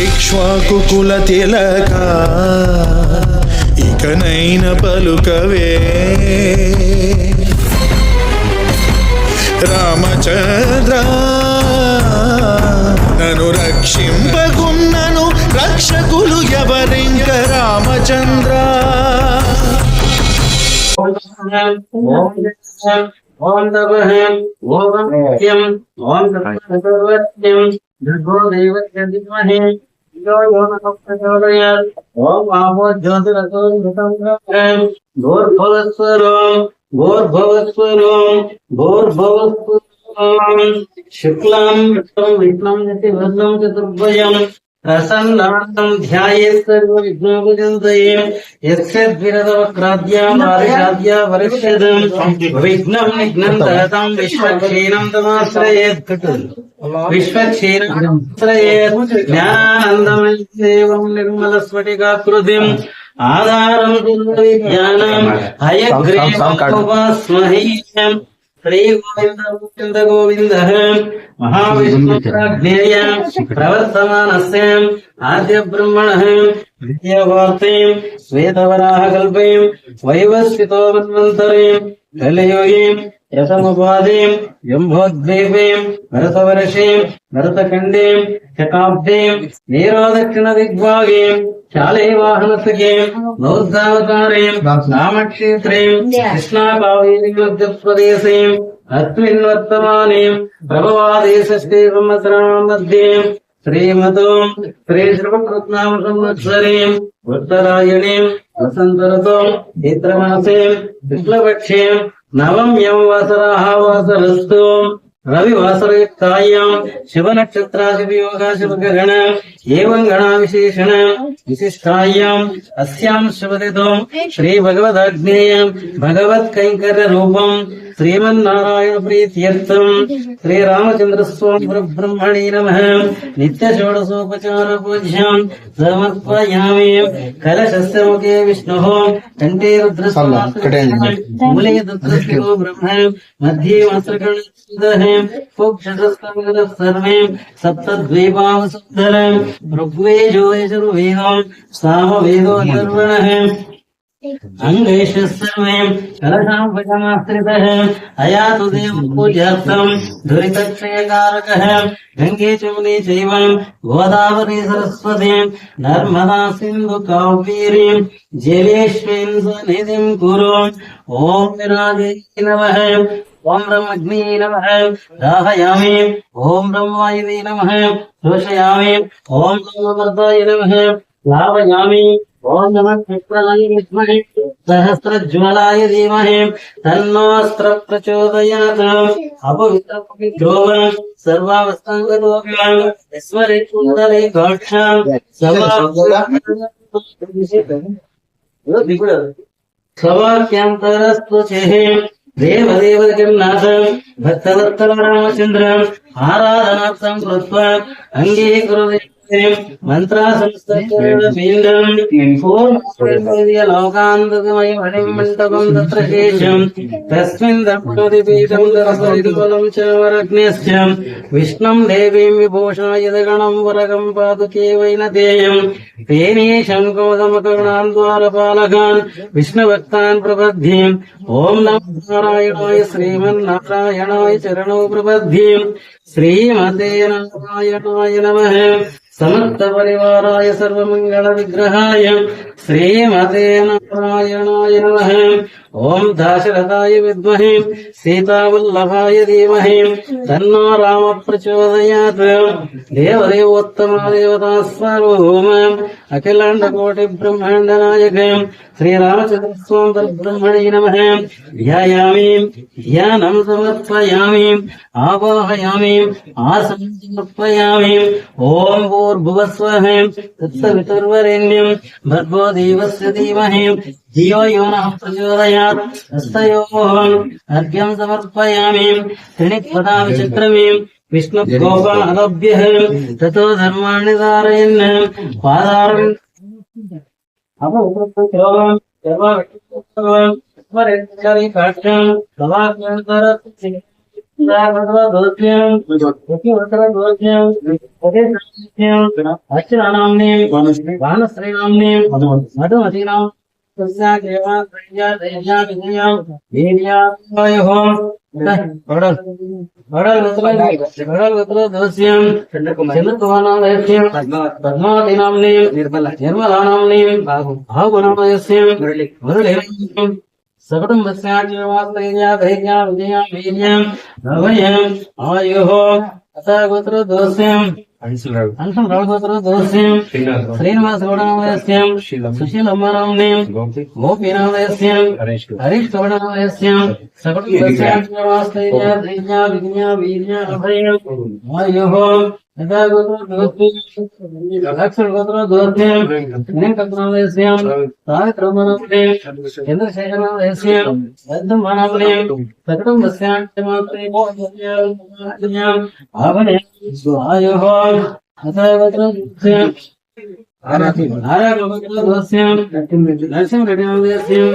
ఇక్ష్వాకుకుల తిలక ఇకనైన పలుకవే రామచంద్ర, నన్ను రక్షింపకున్నను రక్షకులు ఎవరింక రామచంద్ర. ఓం తపః ఓం సత్యం ఓం సత్యం దుర్గో దేవస్య ధీమహి ధియో యో నః ప్రచోదయాత్. ఓం ఆపో జ్యోతిరసో మృతం బ్రహ్మ భూర్భువస్వరం భూర్భువస్వరం భూర్భువస్వరం శుక్లం విష్ణుం చతుర్భుజం చతుర్భుజం ప్రసన్నార్థం ధ్యాయేత్ సర్వ విఘ్నోపజంతయే యస్యద్విరదవక్రాద్యాం వారిషాద్యా వరిష్యదం విఘ్నం విఘ్నం దహతాం విశ్వక్షీణం తమాశ్రయేత్ విశ్వక్షీణం ఆశ్రయేత్ జ్ఞానానందమయం నిర్మల స్ఫటికాకృతిం ఆధారం విజ్ఞానం హయగ్రీవోపాస్మహే. శ్రీ గోవింద గోవింద గోవింద మహావిష్ణుజ్ఞేయ ప్రవర్తమానస్య ఆద్య బ్రహ్మణ విద్యావార్తీం శ్వేతవరాహకల్పీం వైవస్వితో మన్వంతరీం కలియుగీం యతముపాదీం జంబోద్వీపీం భరతవర్షీం భరతఖండీం శకాబ్దీం నీరోదక్షిణ దిగ్భాగీం శాలైవాహనసఖీం బౌద్ధావతారీం రామక్షేత్రీం కృష్ణా కావేరీ మధ్యప్రదేశీం అస్మిన్ వర్తమానీం ప్రభవాదేశే సంవత్సరాణం మధ్యే శ్రీమతో శ్రీ శ్రీమకృత్నామ సంవత్సరీం ఉత్తరాయణీం వసంతరతో చైత్రమాసేం శుక్లపక్షేం నవమ్యం వాసరాః వాసరస్తు రవివాసరయుక్తాయాం శుభనక్షత్రాశుభయోగా శుభగణ ఏవం గణా విశేషణ విశిష్టాయాం అస్యాం శుభతిథో శ్రీ భగవదాగ్నేయం భగవత్కైంకర్య రూపం శ్రీమన్నారాయణ ప్రీత్యర్థం శ్రీరామచంద్రస్వామి బ్రహ్మణే నమః నిత్య షోడశోపచార పూజ్యం సమర్పయామి. కలశస్య ముఖే విష్ణుః కంఠే రుద్రస్వామి మూలే రుద్రస్తో బ్రహ్మ మధ్యే వస్త్రకర్ణః పుక్షస్తమిదః సర్వే సప్తద్వీపావసుందరం ఋగ్వేదో యజుర్వేదం సామవేదో అథర్వణః అంగైషస్సర్వే కలశాంపజమాశ్రితః అయాతు దేవ పూజ్యార్థం దురితక్షయకారకః గంగే చమునే చైవ గోదావరి సరస్వతి నర్మదా సింధు కావేరీ జలేష్మిన్ సన్నిధిం కురు. ఓం విరాజే నమః ఓం బ్రహ్మగ్నే నమః దాహయామి. ఓం బ్రహ్మవాయువే నమః శోషయామి. ఓం బ్రహ్మవర్ధాయ నమః లావయామి. ఓం నమః విష్ణాయ విద్మహే సహస్రజ్వలాయ ధీమహి తన్నోస్త్ర ప్రచోదయాత్. అపవిత్రో సర్వావస్థాంగతో విస్మరే కుండలే ఘోషాం సవాక్యాంతరస్తు చేహే దేవదేవ జగన్నాథ భక్తవత్సల రామచంద్ర ఆరాధనార్థం కృత్వా అంగీకురు మంత్రాసంస్థం లోకాంతమయం తత్ర శేషం తస్మిన్ దర్పతిపీఠం దర్శనం చరగ్నేశ్చ విష్ణుం దేవీం విభూషణయదగణం వరగం పాదుకే వైనతేయం తేనే శంకోదమకరుణాం ద్వారపాలకాన్ విష్ణుభక్తాన్ ప్రపద్ధ్యం. ఓం నమో నారాయణాయ శ్రీమన్నారాయణాయ చరణౌ ప్రపద్ధ్యం. శ్రీమతే నారాయణాయ నమః సమస్త పరివారాయ సర్వమంగళ విగ్రహాయ శ్రీమతే నారాయణాయ నమః. ఓం దాశరథాయ విద్మహే సీతావల్లభాయ ధీమహి తన్నో రామ ప్రచోదయాత్. దేవదేవోత్తమ దేవతా సార్వభౌమ అఖిలాండ కోటి బ్రహ్మాండ నాయక శ్రీరామచంద్రస్వామి బ్రహ్మణే నమః. ధ్యాయామి ధ్యానం సమర్పయామి ఆవాహయామి ఆసనం సమర్పయామి. ఓం భూర్భువస్వః తత్సవితుర్వరేణ్యం భర్గో దేవస్య ధీమహి ధియో యో నః ప్రచోదయాత్. హస్తయోః అర్ఘ్యం సమర్పయామి. త్రిణిపదామి చక్రమే విష్ణు గోపాలభ్యః తతో ధర్మాణి ధారయన్ పాదారం స్మరించరి కష్టం సమాంతర అక్షరాణాంని వానశ్రీనాంని మధుమతీనాం పద్మావతినాంని నిర్మలానాంని భాగునామయస్యం మురళీం సకటం వస్యాజ్ఞాధైర్యం నవయం ఆయుః అథగోత్ర దోస్యం అంశం రాఘోత్ర దోస్యం శ్రీనివాస గౌడనామయస్యం సుశీలమ్మనాంని గోపీనామయస్యం హరీష్ గౌడనామయస్యం సకటం వస్యాజ్ఞాధైర్యం ఆయుః అక్షరగోత్ర దోస్యం వెంకటనామయస్యం సావిత్రమనాంని చంద్రశేఖరనామయస్యం యద్దమానాంని సకటం వస్యాజ్ఞాధైర్యం ఆయుః అథగోత్ర దోస్యం నరసింహ రెడ్డి నామయస్యం